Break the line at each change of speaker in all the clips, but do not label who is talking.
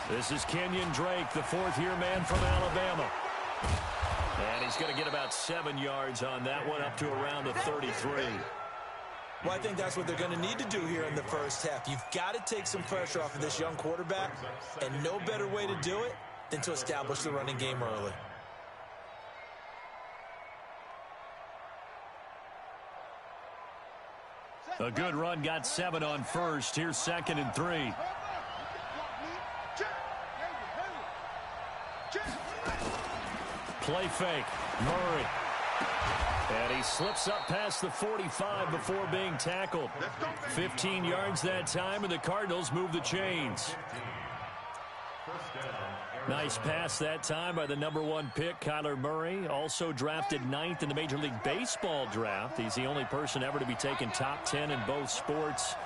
This is Kenyon Drake, the fourth-year man from Alabama. And he's going to get about 7 yards on that one, up to around the 33.
Well, I think that's what they're going to need to do here in the first half. You've got to take some pressure off of this young quarterback, and no better way to do it than to establish the running game early.
A good run, got 7 on first. Here's 2nd and 3. Play fake. Murray. And he slips up past the 45 before being tackled. 15 yards that time, and the Cardinals move the chains. Nice pass that time by the #1 pick, Kyler Murray. Also drafted 9th in the Major League Baseball draft. He's the only person ever to be taken top 10 in both sports.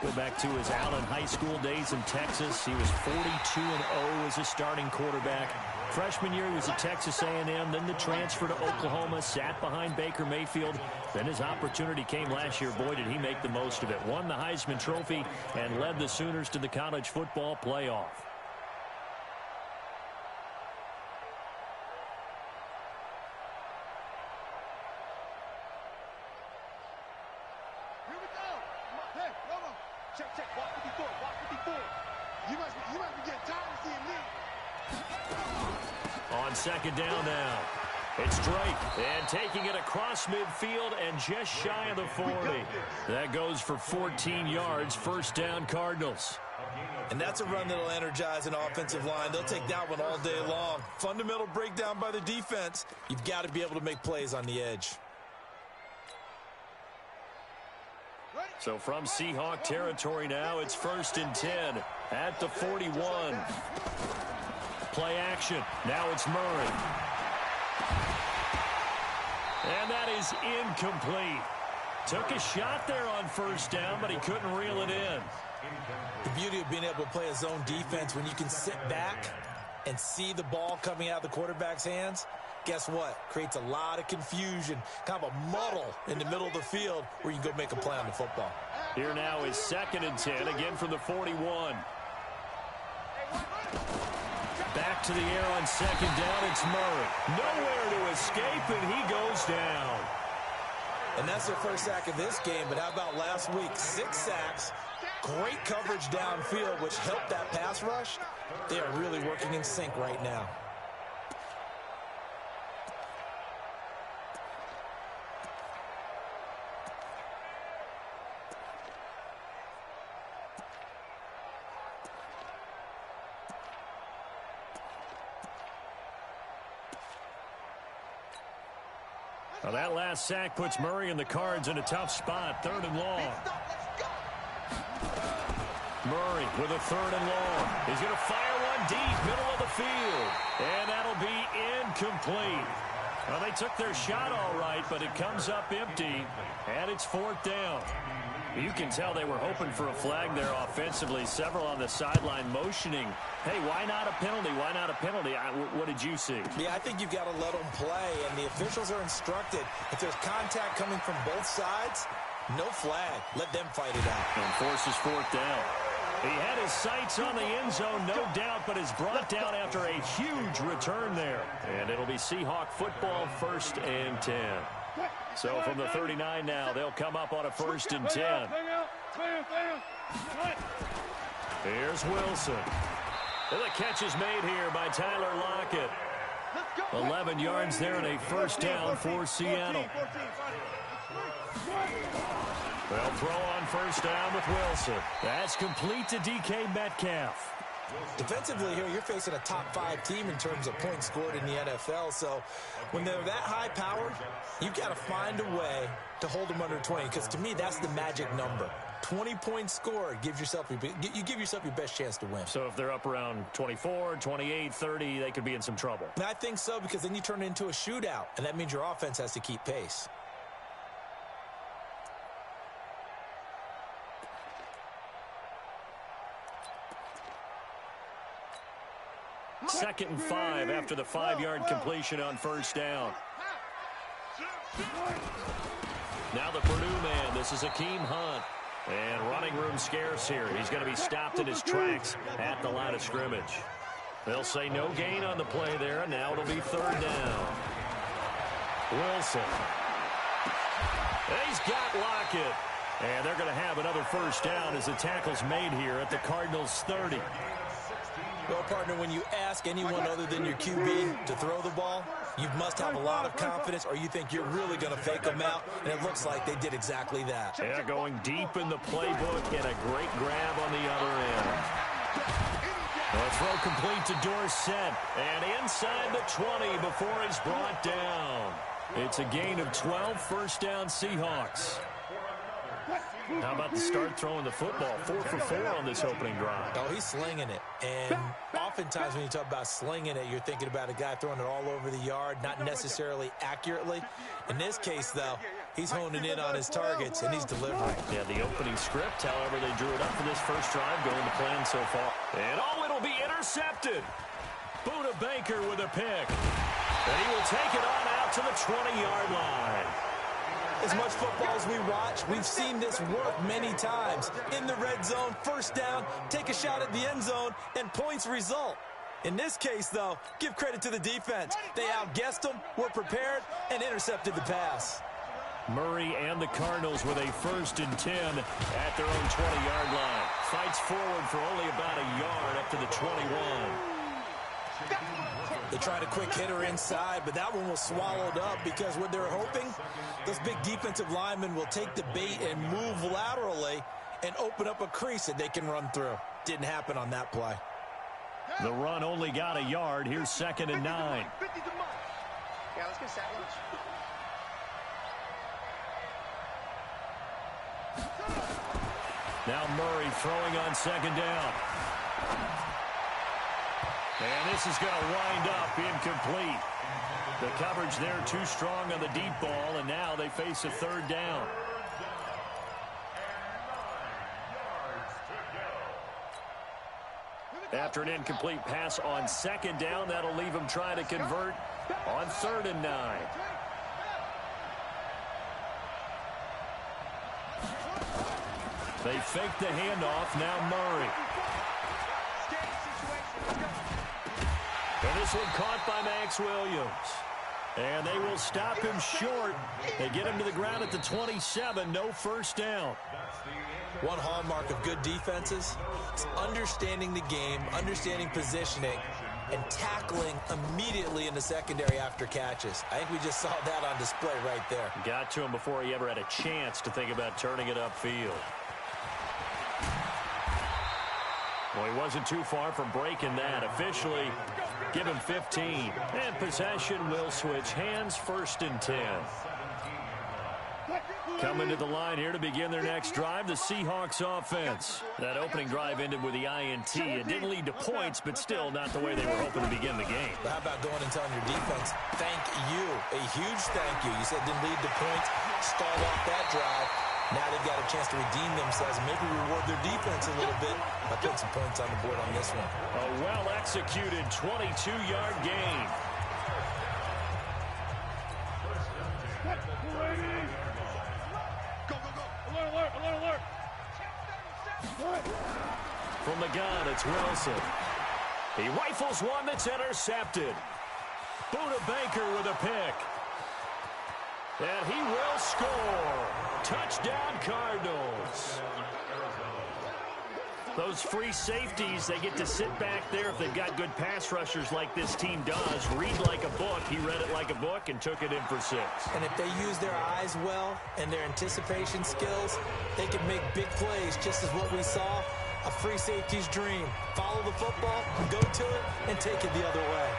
Go back to his Allen High School days in Texas. He was 42-0 as a starting quarterback. Freshman year, he was at Texas A&M, then the transfer to Oklahoma, sat behind Baker Mayfield. Then his opportunity came last year. Boy, did he make the most of it. Won the Heisman Trophy and led the Sooners to the college football playoff. On 2nd down now, it's Drake, and taking it across midfield and just shy of the 40. That goes for 14 yards, 1st down Cardinals.
And that's a run that'll energize an offensive line. They'll take that one all day long. Fundamental breakdown by the defense. You've got to be able to make plays on the edge.
So from Seahawk territory now, it's 1st and 10 at the 41. Play action. Now it's Murray. And that is incomplete. Took a shot there on 1st down, but he couldn't reel it in.
The beauty of being able to play a zone defense when you can sit back and see the ball coming out of the quarterback's hands, guess what? Creates a lot of confusion, kind of a muddle in the middle of the field where you can go make a play on the football.
Here now is 2nd and 10, again from the 41. Back to the air on 2nd down, it's Murray. Nowhere to escape, and he goes down.
And that's their first sack of this game, but how about last week? 6 sacks, great coverage downfield, which helped that pass rush. They are really working in sync right now.
Well, that last sack puts Murray and the Cards in a tough spot, 3rd and long. Murray with a 3rd and long. He's going to fire one deep, middle of the field. And that'll be incomplete. Well, they took their shot all right, but it comes up empty, and it's 4th down. You can tell they were hoping for a flag there offensively. Several on the sideline motioning. Hey, why not a penalty? Why not a penalty? What did you see?
Yeah, I think you've got to let them play, and the officials are instructed. If there's contact coming from both sides, no flag. Let them fight it out.
And forces 4th down. He had his sights on the end zone, no doubt, but is brought down after a huge return there. And it'll be Seahawk football, 1st and 10. So from the 39 now, they'll come up on a 1st and 10. Here's Wilson. And the catch is made here by Tyler Lockett. 11 yards there and a 1st down for Seattle. They'll throw on 1st down with Wilson. That's complete to DK Metcalf.
Defensively here, you're facing a top-5 team in terms of points scored in the NFL. So when they're that high powered, you've got to find a way to hold them under 20. Because to me, that's the magic number. 20 points scored gives yourself you give yourself your best chance to win.
So if they're up around 24, 28, 30, they could be in some trouble.
And I think so, because then you turn it into a shootout, and that means your offense has to keep pace.
Second and 5 after the 5-yard completion on first down. Now the Purdue man. This is Akeem Hunt. And running room scarce here. He's going to be stopped in his tracks at the line of scrimmage. They'll say no gain on the play there, and now it'll be third down. Wilson. He's got Lockett. And they're going to have another first down as the tackle's made here at the Cardinals' 30.
Well, partner, when you ask anyone other than your QB to throw the ball, you must have a lot of confidence, or you think you're really going to fake them out, and it looks like they did exactly that.
Yeah, going deep in the playbook and a great grab on the other end. A throw complete to Dorsett, and inside the 20 before he's brought down. It's a gain of 12, first down Seahawks. How about the start throwing the football? 4 for 4 on this opening drive.
Oh, he's slinging it. And oftentimes when you talk about slinging it, you're thinking about a guy throwing it all over the yard, not necessarily accurately. In this case, though, he's honing in on his targets, and he's delivering.
Yeah, the opening script, however, they drew it up for this first drive, going to plan so far. And, oh, it'll be intercepted. Buda Baker with a pick. And he will take it on out to the 20-yard line.
As much football as we watch, we've seen this work many times. In the red zone, first down, take a shot at the end zone, and points result. In this case, though, give credit to the defense. They outguessed them, were prepared, and intercepted the pass.
Murray and the Cardinals with a 1st and 10 at their own 20-yard line. Fights forward for only about a yard up to the 21.
They tried a quick hitter inside, but that one was swallowed up because what they're hoping, those big defensive linemen will take the bait and move laterally and open up a crease that they can run through. Didn't happen on that play.
The run only got a yard. Here's 2nd and 9.
Yeah, let's get sack lunch.
Now Murray throwing on 2nd down. And this is going to wind up incomplete. The coverage there too strong on the deep ball, and now they face a 3rd down. After an incomplete pass on 2nd down, that'll leave them trying to convert on 3rd and 9. They fake the handoff. Now Murray. And this one caught by Max Williams. And they will stop him short. They get him to the ground at the 27. No first down.
One hallmark of good defenses is understanding the game, understanding positioning, and tackling immediately in the secondary after catches. I think we just saw that on display right there.
Got to him before he ever had a chance to think about turning it upfield. Well, he wasn't too far from breaking that. Officially, give him 15. And possession will switch hands, 1st and 10. Coming to the line here to begin their next drive, the Seahawks offense. That opening drive ended with the INT. It didn't lead to points, but still not the way they were hoping to begin the game.
But how about going and telling your defense, thank you, a huge thank you. You said didn't lead to points, stalled off that drive. Now they've got a chance to redeem themselves and maybe reward their defense a little bit by putting some points on the board on this one.
A well-executed 22-yard gain.
Go, go, go. Alert, alert, alert, alert.
From the gun, it's Wilson. He rifles one that's intercepted. Buda Baker with a pick. And he will score. Touchdown, Cardinals. Those free safeties, they get to sit back there if they've got good pass rushers like this team does. Read like a book. He read it like a book and took it in for 6.
And if they use their eyes well and their anticipation skills, they can make big plays, just as what we saw A free safety's dream. Follow the football, go to it, and take it the other way.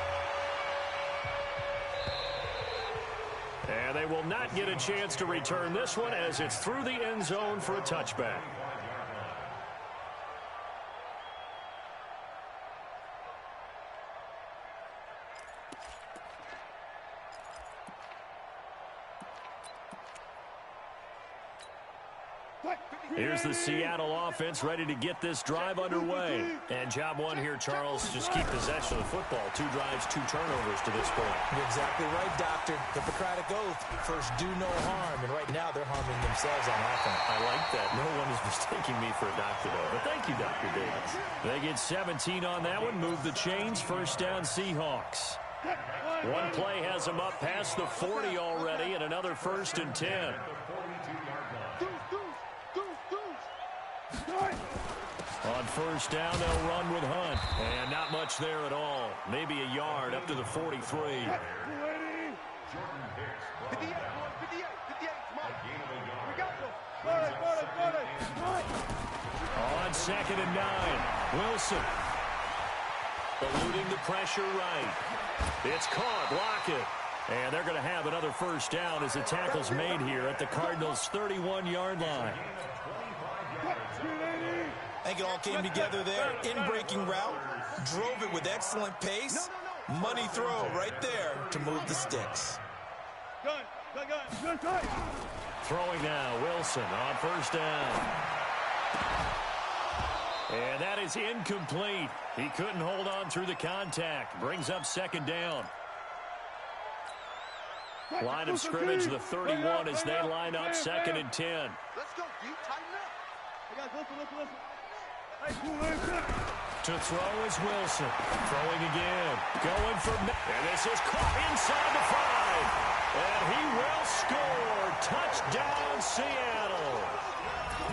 And they will not get a chance to return this one as it's through the end zone for a touchback. Here's the Seattle offense ready to get this drive underway. And job one here, Charles, just keep possession of the football. 2 drives, 2 turnovers to this point.
You're exactly right, Doctor. Hippocratic oath. First, do no harm. And right now, they're harming themselves on offense.
I like that. No one is mistaking me for a doctor, though. But thank you, Dr. Davis. They get 17 on that one. Move the chains. First down, Seahawks. One play has them up past the 40 already, and another 1st and 10. On first down, they'll run with Hunt. And not much there at all. Maybe a yard up to the 43.
58, 58, come on. We got
On 2nd and 9, Wilson. Eluding the pressure right. It's caught. Block it. And they're going to have another first down as the tackle's made here at the Cardinals' 31-yard line.
I think it all came together there. In-breaking route. Drove it with excellent pace. Money throw right there to move the sticks.
Throwing now, Wilson on first down. And that is incomplete. He couldn't hold on through the contact. Brings up 2nd down. Line of scrimmage, the 31 as they line up 2nd and 10.
Let's go, D. Tighten up.
To throw is Wilson. Throwing again. Going for... And this is caught inside the 5. And he will score. Touchdown, Seattle.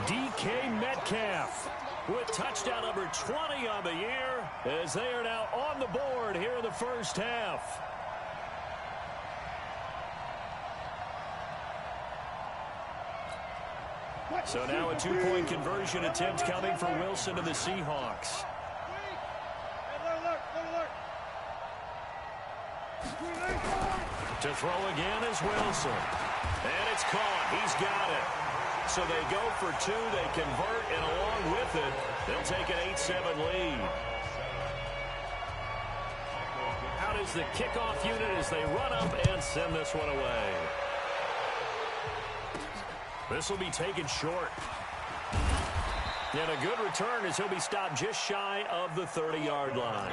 DK Metcalf with touchdown number 20 on the year as they are now on the board here in the first half. So now a 2-point conversion attempt coming for Wilson to the Seahawks. To throw again is Wilson. And it's caught. He's got it. So they go for 2. They convert, and along with it, they'll take an 8-7 lead. Out is the kickoff unit as they run up and send this one away. This will be taken short. And a good return as he'll be stopped just shy of the 30-yard line.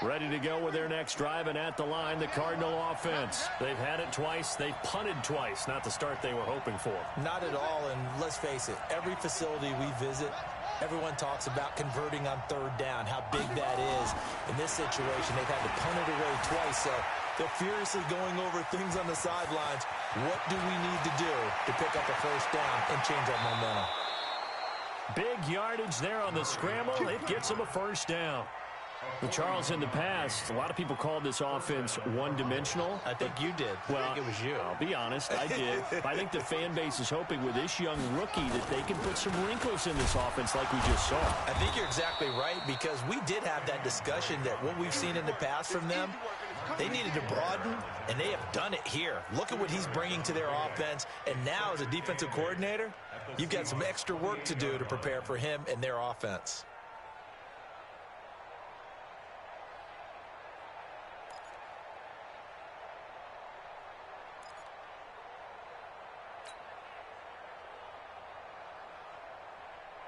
Ready to go with their next drive, and at the line, the Cardinal offense. They've had it twice. They've punted twice. Not the start they were hoping for.
Not at all, and let's face it, every facility we visit, everyone talks about converting on 3rd down, how big that is. In this situation, they've had to punt it away twice, so they're furiously going over things on the sidelines. What do we need to do to pick up a first down and change our momentum?
Big yardage there on the scramble. It gets them a first down. Well, Charles, in the past, a lot of people called this offense one-dimensional.
I think you did.
Well,
I think it was you.
I'll be honest, I did. I think the fan base is hoping with this young rookie that they can put some wrinkles in this offense like we just saw.
I think you're exactly right, because we did have that discussion that what we've seen in the past from them, they needed to broaden, and they have done it here. Look at what he's bringing to their offense, and now as a defensive coordinator, you've got some extra work to do to prepare for him and their offense.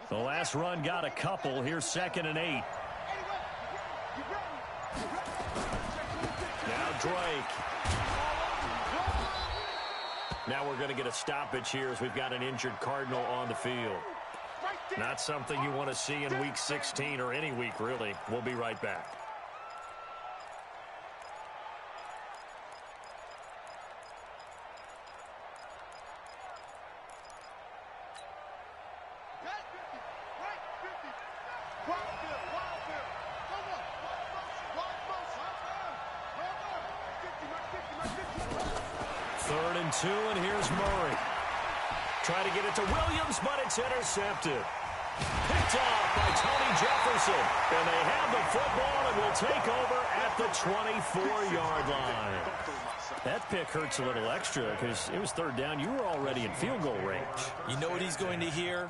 The last run got a couple. Here's 2nd and 8. Now Drake. Now we're going to get a stoppage here as we've got an injured Cardinal on the field. Not something you want to see in Week 16 or any week, really. We'll be right back. 3rd and 2, and here's Murray. Try to get it to Williams, but it's intercepted. Picked off by Tony Jefferson. And they have the football and will take over at the 24-yard line. That pick hurts a little extra because it was 3rd down. You were already in field goal range.
You know what he's going to hear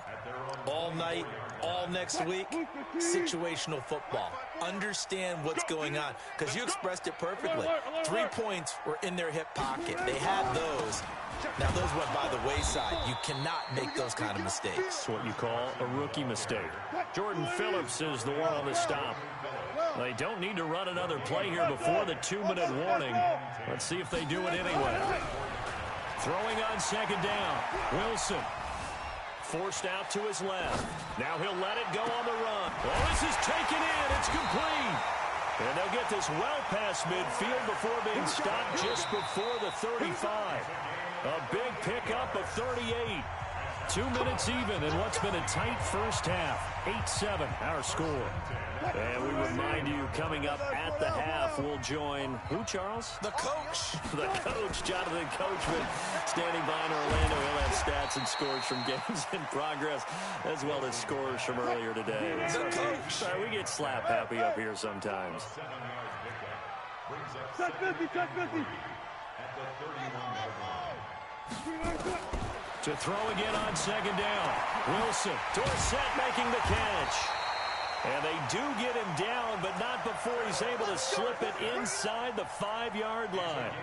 all night, all next week? Situational football. Understand what's going on, because you expressed it perfectly. 3 points were in their hip pocket. They had those. Now, those went by the wayside. You cannot make those kind of mistakes.
It's what you call a rookie mistake. Jordan Phillips is the one on the stop. They don't need to run another play here before the 2-minute warning. Let's see if they do it anyway. Throwing on 2nd down. Wilson. Forced out to his left. Now he'll let it go on the run. Oh, this is taken in. It's complete. And they'll get this well past midfield before being stopped just before the 35. A big pickup of 38. 2 minutes even in what's been a tight first half. 8-7, our score. And we remind you, coming up at the half, we'll join who, Charles?
The coach.
The coach, Jonathan Coachman, standing by in Orlando. He'll have stats and scores from games in progress, as well as scores from earlier today.
The coach.
Sorry, we get slap happy up here sometimes.
Touch 50, touch 50.
To throw again on 2nd down. Wilson, Dorsett making the catch. And they do get him down, but not before he's able to slip it inside the 5-yard line.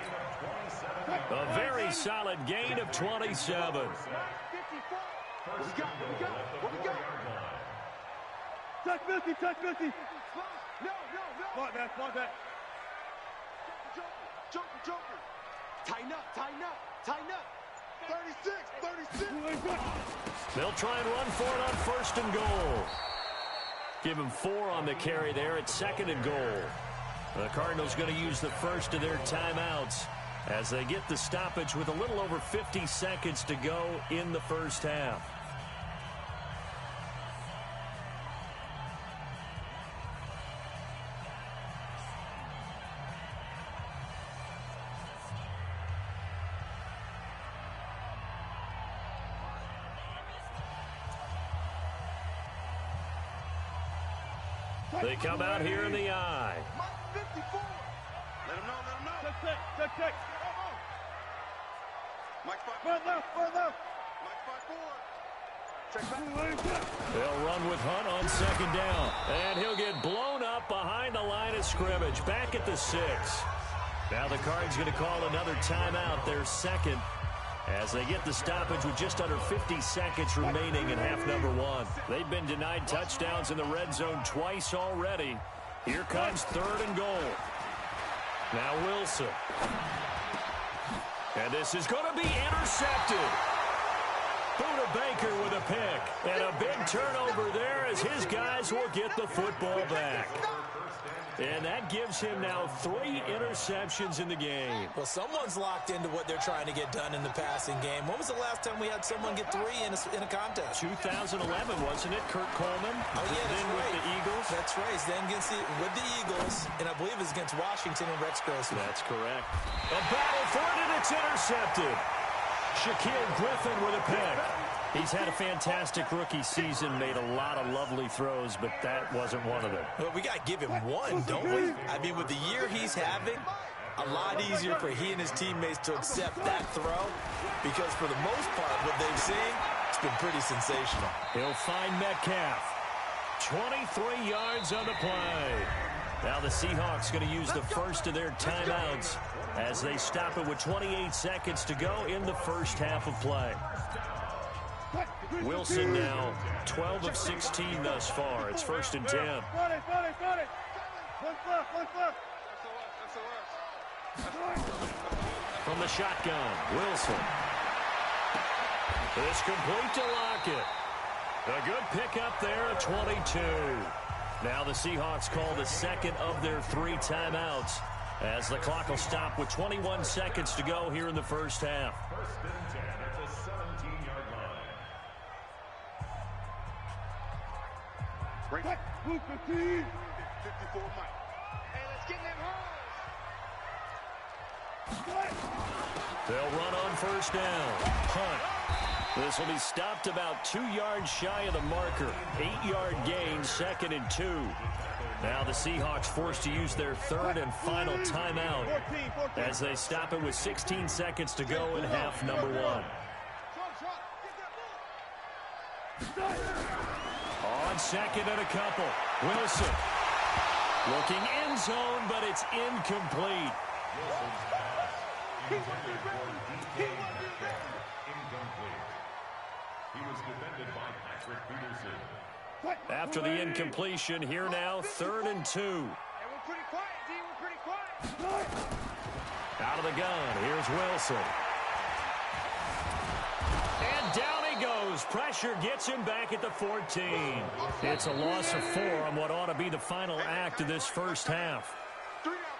A very solid gain of 27.
What we got? What we got? Touch 50, touch 50. No. Spot that. Joker. Tighten up. 36.
They'll try and run for it on 1st and goal. Give him 4 on the carry there at 2nd and goal. The Cardinals going to use the first of their timeouts as they get the stoppage with a little over 50 seconds to go in the first half. They come out here in the eye.
Let him know. Check. Mike 5 left. Check back.
They'll run with Hunt on 2nd down. And he'll get blown up behind the line of scrimmage. Back at the 6. Now the Cards going to call another timeout, their 2nd, as they get the stoppage with just under 50 seconds remaining in half number 1. They've been denied touchdowns in the red zone twice already. Here comes 3rd and goal. Now Wilson. And this is going to be intercepted. Buda Baker with a pick. And a big turnover there as his guys will get the football back. And that gives him now 3 interceptions in the game.
Well, someone's locked into what they're trying to get done in the passing game. When was the last time we had someone get 3 in a contest?
2011, wasn't it? Kurt Coleman.
Oh, yeah, that's
then
right.
with the Eagles.
That's right. Then with the Eagles, and I believe it's against Washington and Rex Grossman.
That's correct. A battle for it, and it's intercepted. Shaquille Griffin with a pick. He's had a fantastic rookie season, made a lot of lovely throws, but that wasn't one of them.
Well, we got to give him one, don't we? I mean, with the year he's having, a lot easier for he and his teammates to accept that throw, because for the most part, what they've seen, it's been pretty sensational.
He'll find Metcalf. 23 yards on the play. Now the Seahawks going to use the first of their timeouts as they stop it with 28 seconds to go in the first half of play. Wilson now 12 of 16 thus far. It's 1st and 10.
Got it. One left.
From the shotgun, Wilson. It's complete to Lockett. A good pickup there at 22. Now the Seahawks call the 2nd of their 3 timeouts as the clock will stop with 21 seconds to go here in the first half.
Break. 54 Mike. Hey, let's get them home.
They'll run on first down. Punt. This will be stopped about 2 yards shy of the marker. 8-yard gain, 2nd and 2. Now the Seahawks forced to use their third and final timeout as they stop it with 16 seconds to go in half number 1. On second and a couple. Wilson looking end zone, but it's incomplete. After the incompletion, here now, 3rd and 2. Out of the gun, here's Wilson. And down he goes. Pressure gets him back at the 14. It's a loss of 4 on what ought to be the final act of this first half.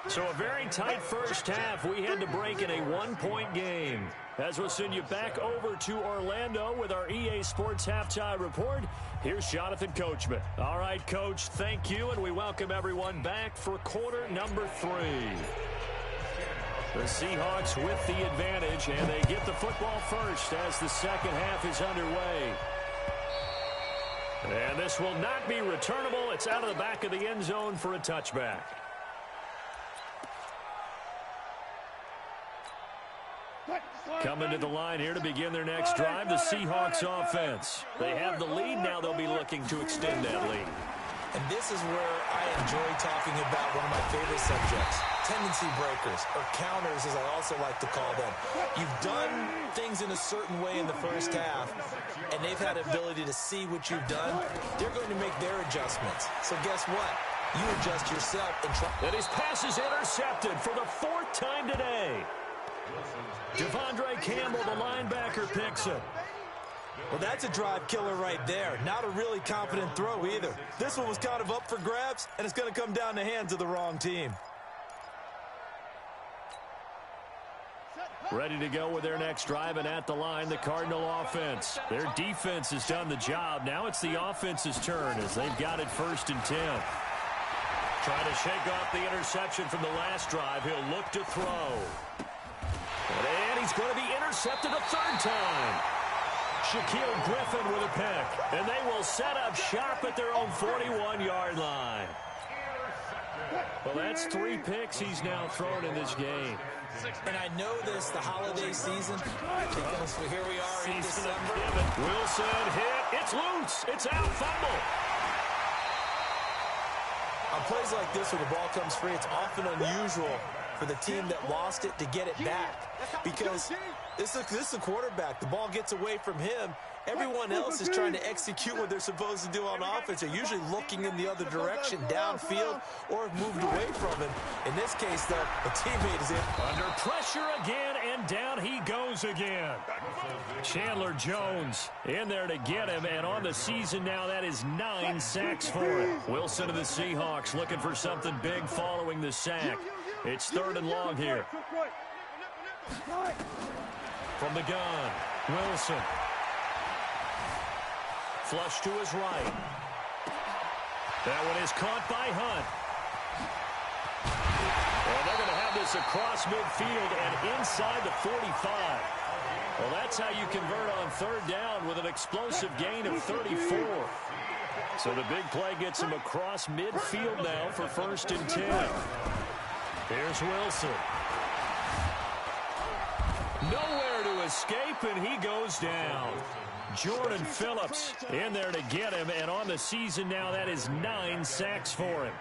So a very tight first half. We had to break in a 1-point game. As we'll send you back over to Orlando with our EA Sports Halftime Report, here's Jonathan Coachman. All right, Coach, thank you, and we welcome everyone back for quarter number 3. The Seahawks with the advantage, and they get the football first as the second half is underway. And this will not be returnable. It's out of the back of the end zone for a touchback. Coming to the line here to begin their next drive, the Seahawks offense. They have the lead. Now they'll be looking to extend that lead.
And this is where I enjoy talking about one of my favorite subjects, tendency breakers, or counters as I also like to call them. You've done things in a certain way in the first half, and they've had the ability to see what you've done. They're going to make their adjustments. So guess what? You adjust yourself and try.
And his pass is intercepted for the 4th time today. Devondre Campbell, the linebacker, picks it.
Well, that's a drive killer right there. Not a really confident throw either. This one was kind of up for grabs, and it's going to come down the hands of the wrong team.
Ready to go with their next drive, and at the line, the Cardinal offense. Their defense has done the job. Now it's the offense's turn as they've got it 1st and 10. Trying to shake off the interception from the last drive. He'll look to throw. And he's going to be intercepted a 3rd time. Shaquille Griffin with a pick. And they will set up shop at their own 41-yard line. Well, that's 3 picks he's now thrown in this game.
And I know this, the holiday season, because here we are in December.
Wilson hit. It's loose. It's out. Fumble.
On plays like this where the ball comes free, it's often unusual for the team that lost it to get it back. Because this is a quarterback. The ball gets away from him. Everyone else is trying to execute what they're supposed to do on offense. They're usually looking in the other direction, downfield, or have moved away from him. In this case, though, a teammate is in.
Under pressure again, and down he goes again. Chandler Jones in there to get him, and on the season now, that is 9 sacks for him. Wilson of the Seahawks looking for something big following the sack. It's 3rd and long here. From the gun, Wilson. Flush to his right. That one is caught by Hunt. And they're going to have this across midfield and inside the 45. Well, that's how you convert on 3rd down with an explosive gain of 34. So the big play gets him across midfield now for 1st and 10. Here's Wilson. Nowhere to escape, and he goes down. Jordan Phillips in there to get him, and on the season now, that is 9 sacks for him.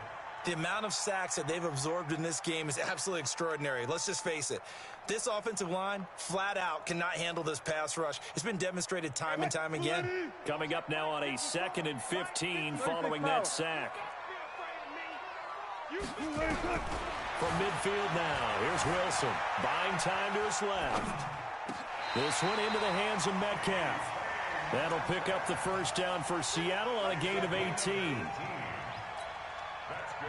The amount of sacks that they've absorbed in this game is absolutely extraordinary. Let's just face it. This offensive line, flat out, cannot handle this pass rush. It's been demonstrated time and time again.
Coming up now on a 2nd and 15 following that sack. From midfield now, here's Wilson. Buying time to his left. This one into the hands of Metcalf. That'll pick up the 1st down for Seattle on a gain of 18.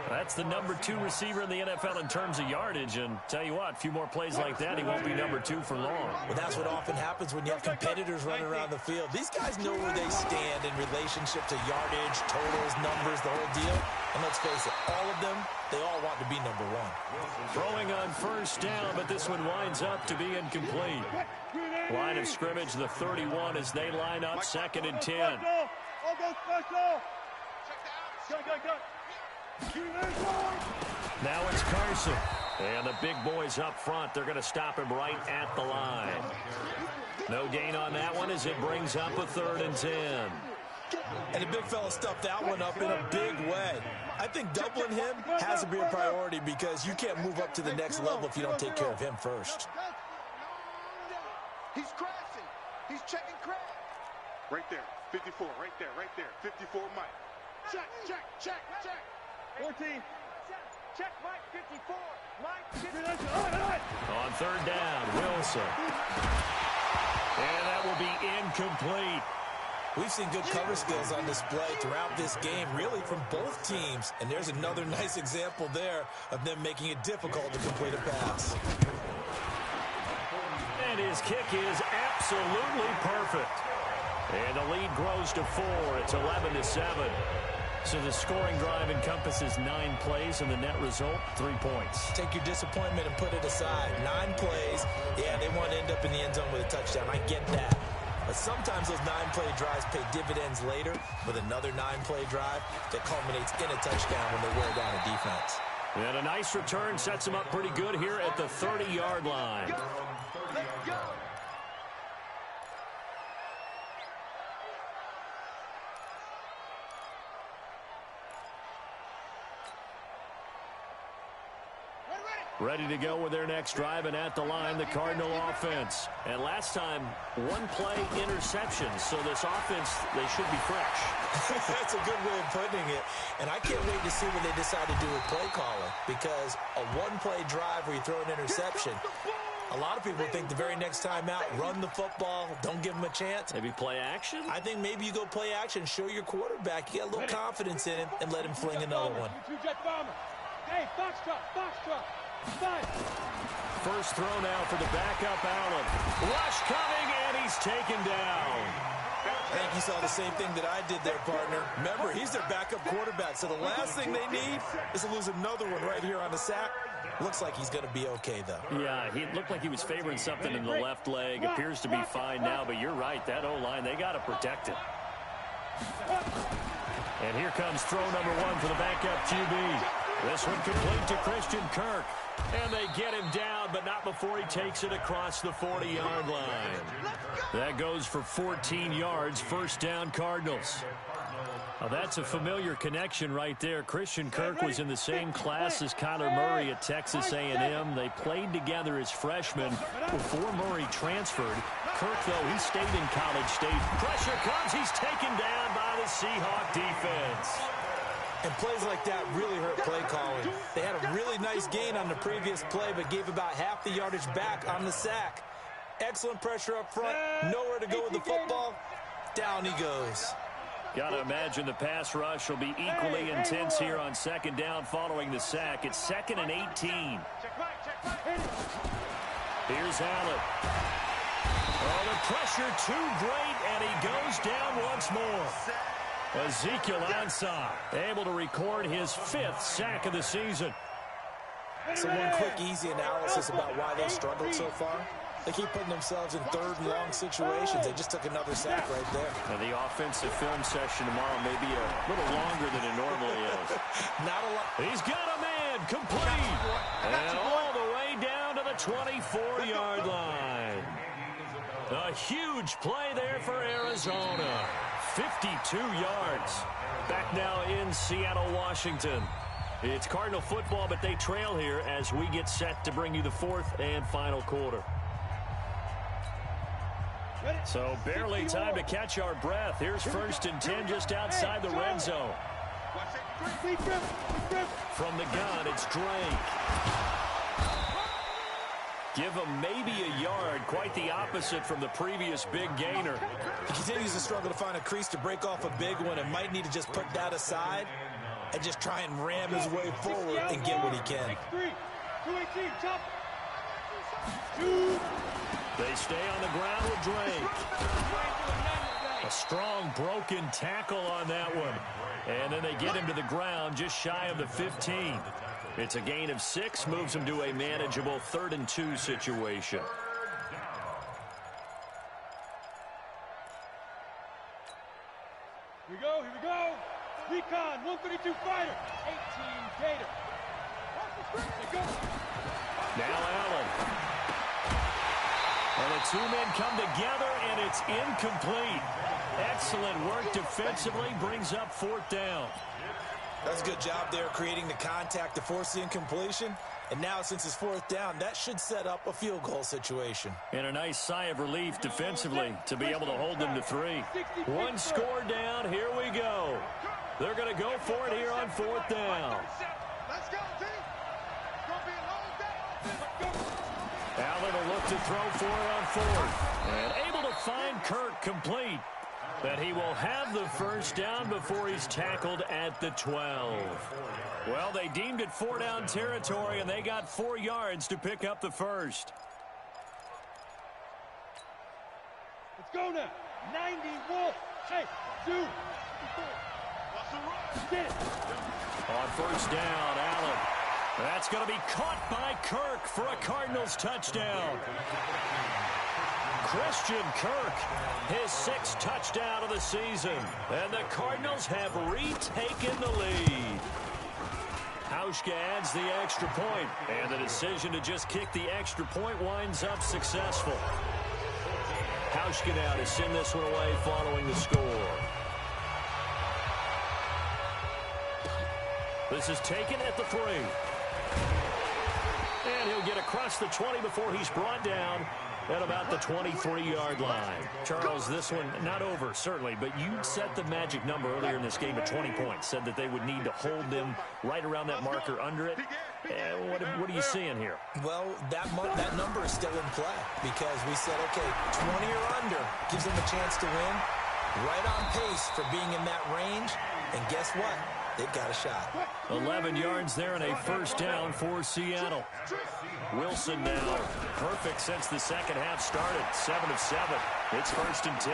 That's the number 2 receiver in the NFL in terms of yardage, and tell you what, a few more plays like that, he won't be number 2 for long.
Well, that's what often happens when you have competitors running around the field. These guys know where they stand in relationship to yardage, totals, numbers, the whole deal. And let's face it, all of them, they all want to be number one.
Throwing on first down, but this one winds up to be incomplete. Line of scrimmage, the 31 as they line up, 2nd and 10. Now it's Carson. And the big boys up front, they're going to stop him right at the line. No gain on that one as it brings up a 3rd and 10.
And the big fella stuffed that one up in a big way. I think doubling him has to be a priority because you can't move up to the next level if you don't take care of him first.
He's crashing. He's checking crash. Right there. 54. Right there. Right there. 54 Mike. Check, check, check, check. 14. Check Mike 54. Mike 54.
On 3rd down, Wilson. And that will be incomplete.
We've seen good cover skills on display throughout this game, really from both teams. And there's another nice example there of them making it difficult to complete a pass.
And his kick is absolutely perfect. And the lead grows to 4. It's 11-7. So the scoring drive encompasses 9 plays, and the net result, 3 points.
Take your disappointment and put it aside. 9 plays. Yeah, they want to end up in the end zone with a touchdown. I get that. But sometimes those 9-play drives pay dividends later with another 9-play drive that culminates in a touchdown when they wear down a defense.
And a nice return sets him up pretty good here at the 30-yard line.
Let's go.
Ready to go with their next drive, and at the line, the Cardinal offense. And last time, 1-play interception, so this offense, they should be fresh.
That's a good way of putting it. And I can't wait to see what they decide to do with play calling, because a 1-play drive where you throw an interception, a lot of people think the very next time out, run the football, don't give them a chance.
Maybe play action? I
think maybe you go play action, show your quarterback, you got a little confidence in him, and let him fling another one.
Hey, box truck.
First throw now for the backup Allen. Rush coming, and he's taken down.
I think you saw the same thing that I did there, partner. Remember, he's their backup quarterback, so the last thing they need is to lose another one right here on the sack. Looks like he's going to be okay, though.
Yeah, he looked like he was favoring something in the left leg. Appears to be fine now, but you're right. That O-line, they got to protect it. And here comes throw number 1 for the backup QB. This one complete to Christian Kirk. And they get him down, but not before he takes it across the 40-yard line. That goes for 14 yards, first down Cardinals. Now that's a familiar connection right there. Christian Kirk was in the same class as Kyler Murray at Texas A&M. They played together as freshmen before Murray transferred. Kirk, though, he stayed in College State. Pressure comes. He's taken down by the Seahawk defense.
And plays like that really hurt play calling. They had a really nice gain on the previous play, but gave about half the yardage back on the sack. Excellent pressure up front. Nowhere to go with the football. Down he goes.
Got to imagine the pass rush will be equally intense here on 2nd down following the sack. It's 2nd and 18. Here's Allen. Oh, the pressure too great, and he goes down once more. Ezekiel Ansah able to record his 5th sack of the season.
So one quick, easy analysis about why they struggled so far. They keep putting themselves in 3rd and long situations. They just took another sack right there.
And the offensive film session tomorrow may be a little longer than it normally is.
Not a lot.
He's got a man complete. And all the way down to the 24-yard line. A huge play there for Arizona. 52 yards. Back now in Seattle, Washington. It's Cardinal football, but they trail here as we get set to bring you the 4th and final quarter. So barely time to catch our breath. Here's 1st and 10 just outside the red zone. From the gun, it's Drake. Give him maybe a yard, quite the opposite from the previous big gainer.
He continues to struggle to find a crease to break off a big one and might need to just put that aside and just try and ram his way forward and get what he can.
They stay on the ground with Drake. A strong broken tackle on that one. And then they get him to the ground just shy of the 15. It's a gain of 6, moves him to a manageable 3rd and 2 situation.
Here we go. Recon, 132 fighter, 18 Gator.
Now Allen. And the two men come together, and it's incomplete. Excellent work defensively, brings up 4th down.
That's a good job there creating the contact to force the incompletion. And now, since it's 4th down, that should set up a field goal situation.
And a nice sigh of relief defensively to be able to hold them to 3. One score down. Here we go. They're going to go for it here on 4th down.
Let's go, team. It's going to be a long day.
Allen will look to throw for it on 4th. And able to find Kirk complete. But he will have the 1st down before he's tackled at the 12. Well, they deemed it 4-down territory, and they got 4 yards to pick up the 1st.
Let's go now. 90 Wolf. Hey, 2.
On 1st down, Allen. That's going to be caught by Kirk for a Cardinals touchdown. Christian Kirk, his 6th touchdown of the season. And the Cardinals have retaken the lead. Hauschka adds the extra point, and the decision to just kick the extra point winds up successful. Hauschka now to send this one away following the score. This is taken at the 3. And he'll get across the 20 before he's brought down at about the 23-yard line. Charles, this one not over, certainly, but you set the magic number earlier in this game at 20 points, said that they would need to hold them right around that marker under it. What are you seeing here?
Well, that number is still in play because we said, okay, 20 or under gives them a chance to win. Right on pace for being in that range. And guess what? They've got a shot.
11 yards there and a 1st down for Seattle. Wilson now perfect since the second half started. 7 of 7. It's 1st and 10.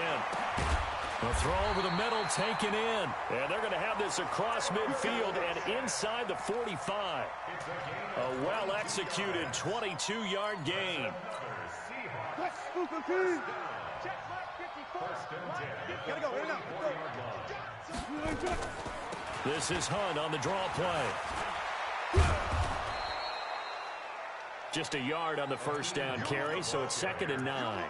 A throw over the middle taken in. And they're going to have this across midfield and inside the 45. A well-executed 22-yard gain. This is Hunt on the draw play. Just a yard on the 1st down carry, so it's 2nd and 9.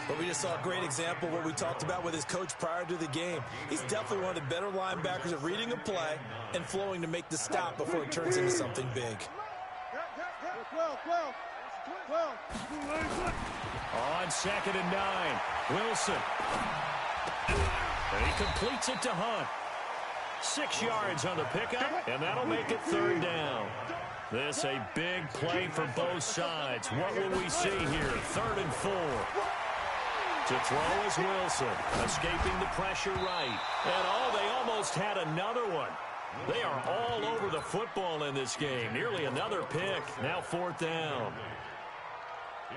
But we just saw a great example of what we talked about with his coach prior to the game. He's definitely one of the better linebackers at reading a play and flowing to make the stop before it turns into something big.
12.
On 2nd and 9, Wilson. And he completes it to Hunt. 6 yards on the pickup, and that'll make it 3rd down. This a big play for both sides. What will we see here? 3rd and 4. To throw is Wilson, escaping the pressure right. And they almost had another one. They are all over the football in this game. Nearly another pick. Now 4th down.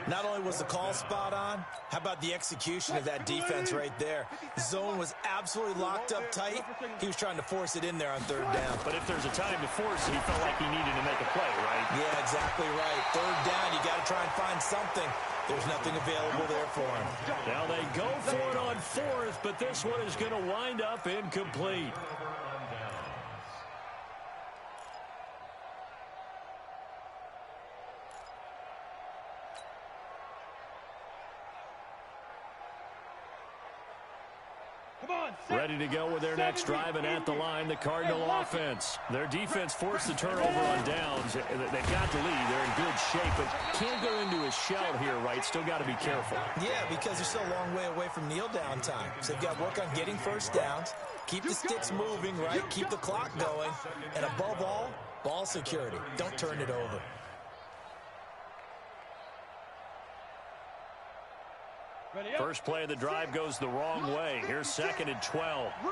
Not only was the call spot on, how about the execution of that defense right there? The zone was absolutely locked up tight. He was trying to force it in there on 3rd down.
But if there's a time to force it, he felt like he needed to make a play, right?
Yeah, exactly right. 3rd down, you got to try and find something. There's nothing available there for him.
Now they go for it on 4th, but this one is going to wind up incomplete. Ready to go with their next drive, and at the line, the Cardinal offense. Their defense forced the turnover on downs. They've got the lead. They're in good shape, but can't go into a shell here, right? Still got to be careful.
Yeah, because they're still a long way away from kneel down time. So they've got to work on getting 1st downs, keep the sticks moving, right? Keep the clock going, and above all, ball security. Don't turn it over.
First play of the drive goes the wrong way. Here's 2nd and 12.
Slam.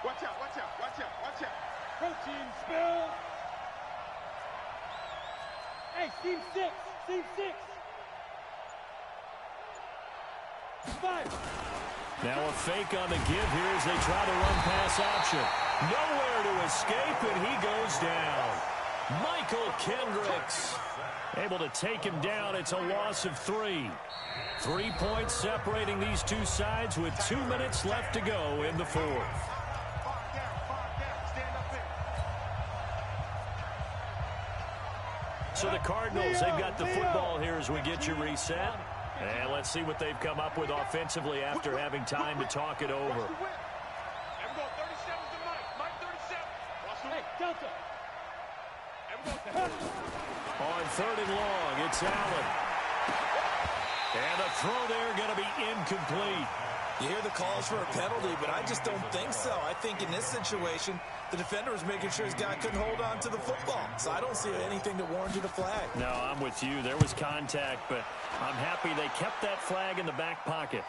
Watch out. Protein spill. Hey, Team 6.
Now a fake on the give here as they try to run pass option. Nowhere to escape, and he goes down. Michael Kendricks able to take him down. It's a loss of 3. 3 points separating these two sides with 2 minutes left to go in the fourth. So the Cardinals, they've got the football here as we get you reset. And let's see what they've come up with offensively after having time to talk it over. On 3rd and long, it's Allen. And the throw there going to be incomplete.
You hear the calls for a penalty, but I just don't think so. I think in this situation, the defender was making sure his guy couldn't hold on to the football. So I don't see anything that warranted a flag.
No, I'm with you. There was contact, but I'm happy they kept that flag in the back pocket.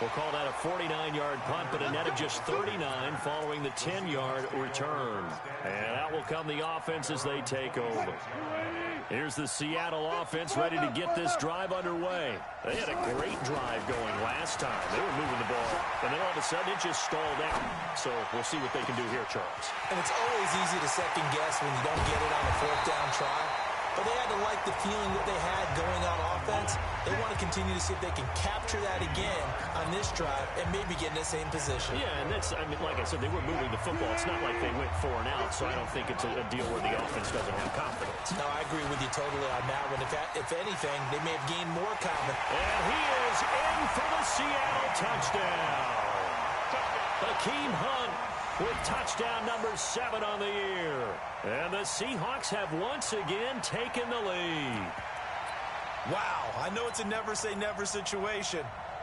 We'll call that a 49-yard punt, but a net of just 39 following the 10-yard return. And out will come the offense as they take over. Here's the Seattle offense ready to get this drive underway. They had a great drive going last time. They were moving the ball, and then all of a sudden it just stalled out. So we'll see what they can do here, Charles.
And it's always easy to second guess when you don't get it on a 4th down try. But they had to like the feeling that they had going on offense. They want to continue to see if they can capture that again on this drive and maybe get in the same position.
Yeah, and that's, I mean, like I said, they were moving the football. It's not like they went 4 and out, so I don't think it's a deal where the offense doesn't have confidence.
No, I agree with you totally on that one. If anything, they may have gained more confidence.
And he is in for the Seattle touchdown. Hakeem Hunt with touchdown number 7 on the year. And the Seahawks have once again taken the lead.
Wow, I know it's a never-say-never situation,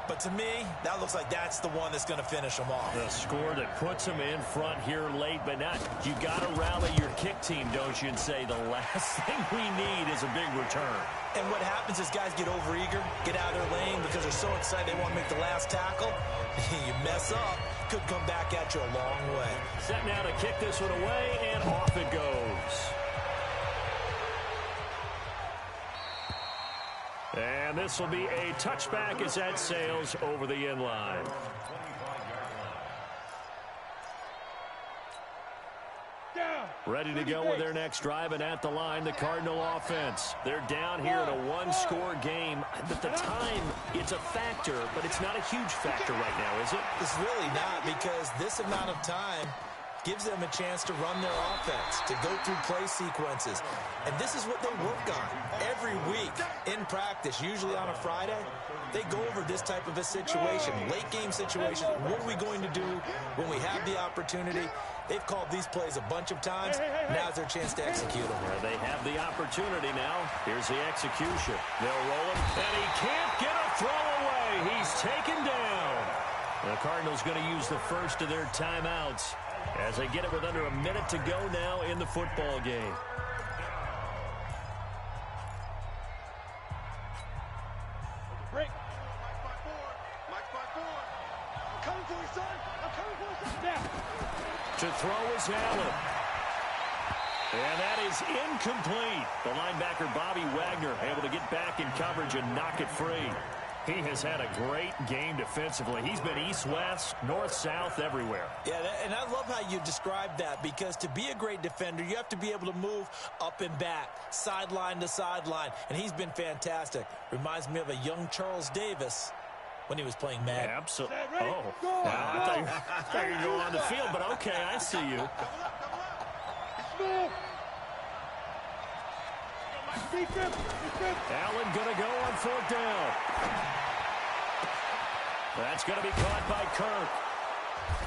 but to me, that looks like that's the one that's going to finish them off.
The score that puts them in front here late, but not. You got to rally your kick team, don't you, and say the last thing we need is a big return.
And what happens is guys get overeager, get out of their lane because they're so excited they want to make the last tackle. You mess up, could come back at you a long way.
Set now to kick this one away, and off it goes. And this will be a touchback as that sails over the end line. Ready to go with their next drive, and at the line, the Cardinal offense. They're down here in a one-score game. At the time, it's a factor, but it's not a huge factor right now, is it?
It's really not, because this amount of time gives them a chance to run their offense, to go through play sequences. And this is what they work on every week in practice, usually on a Friday. They go over this type of a situation, late game situation. What are we going to do when we have the opportunity? They've called these plays a bunch of times. Now's their chance to execute them.
They have the opportunity now. Here's the execution. They'll roll him, and he can't get a throw away. He's taken down. The Cardinals going to use the first of their timeouts as they get it with under a minute to go now in the football game.
Break. Mike by 4. I'm coming for you, son. I'm coming for you, son. Now.
To throw is Allen. And that is incomplete. The linebacker, Bobby Wagner, able to get back in coverage and knock it free. He has had a great game defensively. He's been east-west, north-south, everywhere.
Yeah, and I love how you described that, because to be a great defender, you have to be able to move up and back, sideline to sideline, and he's been fantastic. Reminds me of a young Charles Davis when he was playing Madden.
Absolutely. Oh, I thought you were going on the field, but okay, I see you. Allen going to go on 4th down. That's going to be caught by Kirk.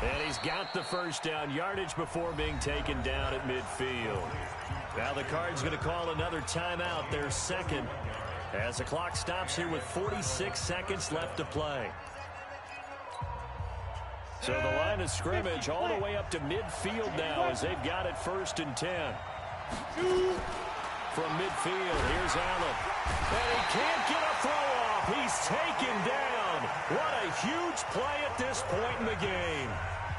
And he's got the first down, yardage before being taken down at midfield. Now the Cards going to call another timeout, their second, as the clock stops here with 46 seconds left to play. So the line of scrimmage all the way up to midfield now as they've got it 1st and 10. From midfield, here's Allen. And he can't get a throw off. He's taken down. What a huge play at this point in the game.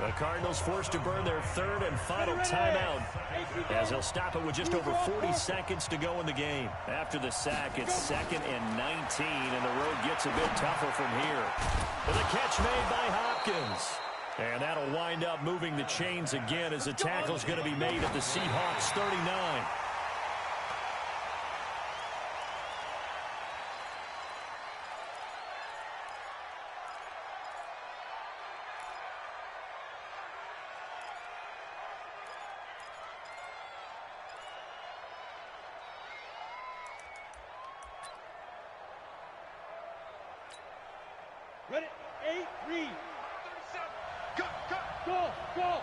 The Cardinals forced to burn their third and final timeout as they'll stop it with just over 40 seconds to go in the game. After the sack, it's 2nd and 19, and the road gets a bit tougher from here. And the catch made by Hopkins. And that'll wind up moving the chains again as the tackle's going to be made at the Seahawks 39.
Ready? 8-3. Go, go, go, go.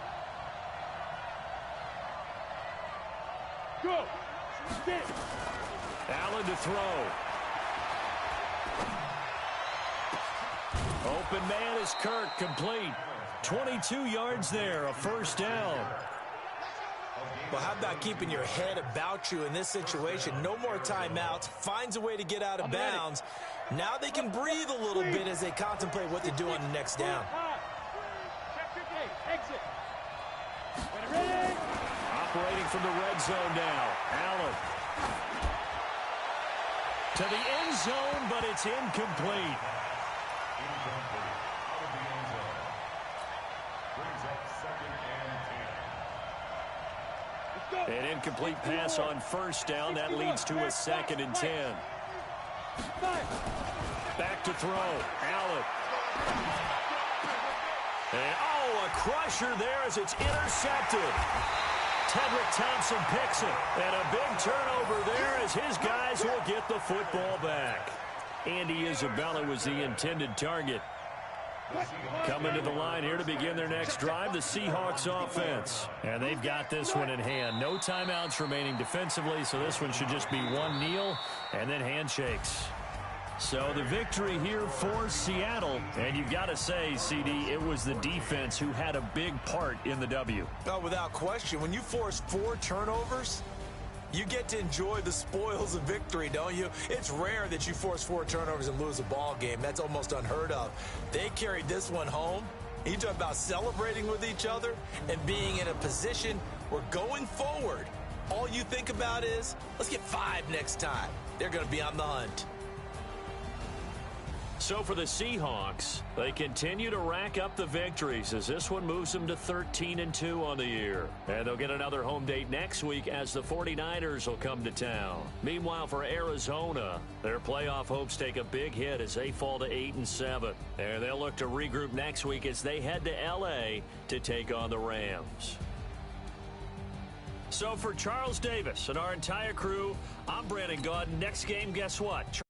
Go. Sit.
Allen to throw. Open man is Kirk, complete. 22 yards there, a first down.
Well, how about keeping your head about you in this situation? No more timeouts. Finds a way to get out of bounds. Now they can breathe a little bit as they contemplate what to do on the next down.
Exit.
Operating from the red zone now. Allen. To the end zone, but it's incomplete. An incomplete pass on first down. That leads to a 2nd and 10. Back to throw. Allen. And, oh, a crusher there as it's intercepted. Tedrick Thompson picks it. And a big turnover there as his guys will get the football back. Andy Isabella was the intended target. Coming to the line here to begin their next drive, the Seahawks offense. And they've got this one in hand. No timeouts remaining defensively, so this one should just be one kneel and then handshakes. So the victory here for Seattle. And you've got to say, CD, it was the defense who had a big part in the W.
Oh, without question. When you force 4 turnovers, you get to enjoy the spoils of victory, don't you? It's rare that you force 4 turnovers and lose a ball game. That's almost unheard of. They carried this one home. You talk about celebrating with each other and being in a position where going forward, all you think about is, let's get 5 next time. They're going to be on the hunt.
So for the Seahawks, they continue to rack up the victories as this one moves them to 13-2 on the year. And they'll get another home date next week as the 49ers will come to town. Meanwhile, for Arizona, their playoff hopes take a big hit as they fall to 8-7. And they'll look to regroup next week as they head to L.A. to take on the Rams. So for Charles Davis and our entire crew, I'm Brandon Gaudin. Next game, guess what?